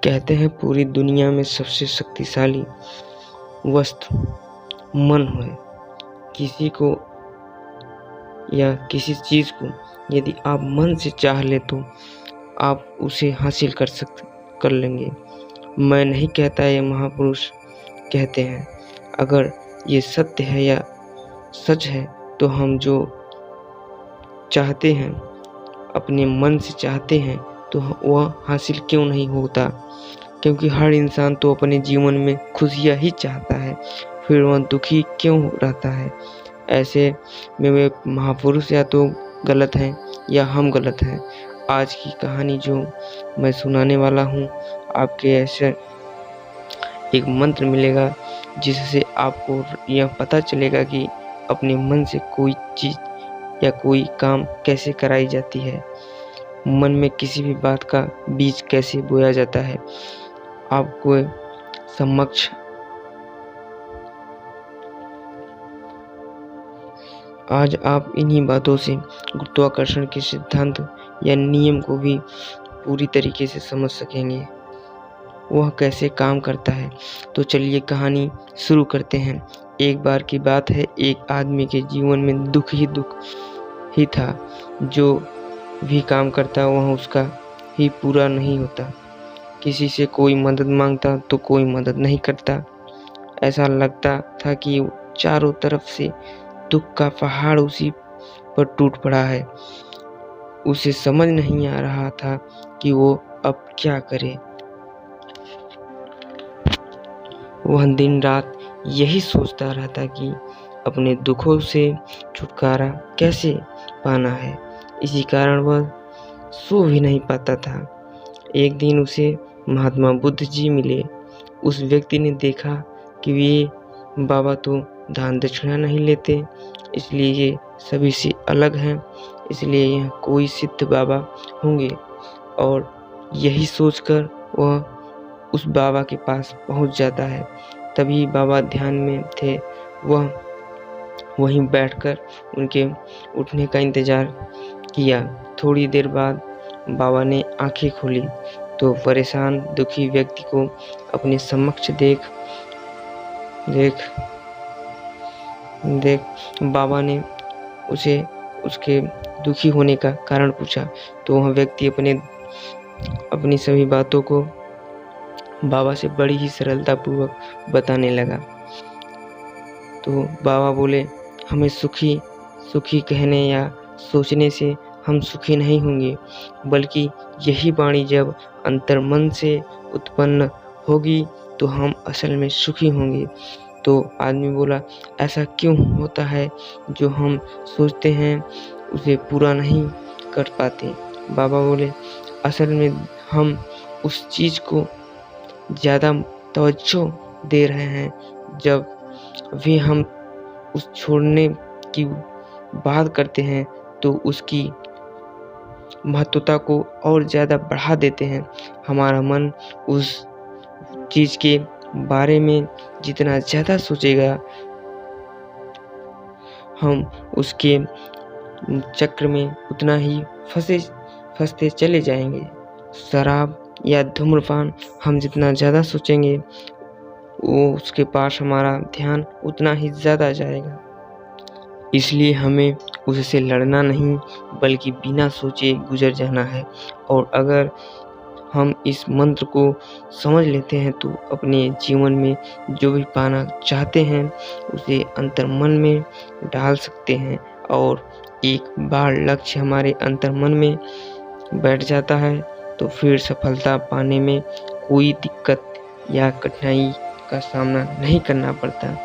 कहते हैं पूरी दुनिया में सबसे शक्तिशाली वस्तु मन है। किसी को या किसी चीज़ को यदि आप मन से चाह ले तो आप उसे हासिल कर लेंगे। मैं नहीं कहता, ये महापुरुष कहते हैं। अगर ये सत्य है या सच है तो हम जो चाहते हैं, अपने मन से चाहते हैं, तो वह हासिल क्यों नहीं होता? क्योंकि हर इंसान तो अपने जीवन में खुशियाँ ही चाहता है, फिर वह दुखी क्यों रहता है? ऐसे में वे महापुरुष या तो गलत हैं या हम गलत हैं। आज की कहानी जो मैं सुनाने वाला हूँ, आपके ऐसे एक मंत्र मिलेगा जिससे आपको यह पता चलेगा कि अपने मन से कोई चीज़ या कोई काम कैसे कराई जाती है। मन में किसी भी बात का बीज कैसे बोया जाता है। आपको समक्ष आज आप इन्हीं बातों से गुरुत्वाकर्षण के सिद्धांत या नियम को भी पूरी तरीके से समझ सकेंगे, वह कैसे काम करता है। तो चलिए कहानी शुरू करते हैं। एक बार की बात है, एक आदमी के जीवन में दुख ही था। जो भी काम करता वह उसका ही पूरा नहीं होता। किसी से कोई मदद मांगता तो कोई मदद नहीं करता। ऐसा लगता था कि चारों तरफ से दुख का पहाड़ उसी पर टूट पड़ा है। उसे समझ नहीं आ रहा था कि वो अब क्या करे। वह दिन रात यही सोचता रहता कि अपने दुखों से छुटकारा कैसे पाना है। इसी कारण वह सो भी नहीं पाता था। एक दिन उसे महात्मा बुद्ध जी मिले। उस व्यक्ति ने देखा कि वे बाबा तो दान दक्षिणा नहीं लेते, इसलिए ये सभी से अलग हैं, इसलिए यह कोई सिद्ध बाबा होंगे। और यही सोचकर वह उस बाबा के पास पहुंच जाता है। तभी बाबा ध्यान में थे। वह वहीं बैठकर उनके उठने का इंतजार किया। थोड़ी देर बाद बाबा ने आंखें खोली तो परेशान दुखी व्यक्ति को अपने समक्ष देख बाबा ने उसे उसके दुखी होने का कारण पूछा। तो वह व्यक्ति अपनी सभी बातों को बाबा से बड़ी ही सरलतापूर्वक बताने लगा। तो बाबा बोले, हमें सुखी कहने या सोचने से हम सुखी नहीं होंगे, बल्कि यही वाणी जब अंतर्मन से उत्पन्न होगी तो हम असल में सुखी होंगे। तो आदमी बोला, ऐसा क्यों होता है जो हम सोचते हैं उसे पूरा नहीं कर पाते? बाबा बोले, असल में हम उस चीज़ को ज़्यादा तवज्जो दे रहे हैं। जब भी हम उस छोड़ने की बात करते हैं तो उसकी महत्वता को और ज़्यादा बढ़ा देते हैं। हमारा मन उस चीज़ के बारे में जितना ज़्यादा सोचेगा, हम उसके चक्र में उतना ही फंसते चले जाएंगे। शराब या धूम्रपान हम जितना ज़्यादा सोचेंगे, वो उसके पास हमारा ध्यान उतना ही ज़्यादा जाएगा। इसलिए हमें उससे लड़ना नहीं, बल्कि बिना सोचे गुजर जाना है। और अगर हम इस मंत्र को समझ लेते हैं तो अपने जीवन में जो भी पाना चाहते हैं उसे अंतर्मन में डाल सकते हैं। और एक बार लक्ष्य हमारे अंतर्मन में बैठ जाता है तो फिर सफलता पाने में कोई दिक्कत या कठिनाई का सामना नहीं करना पड़ता।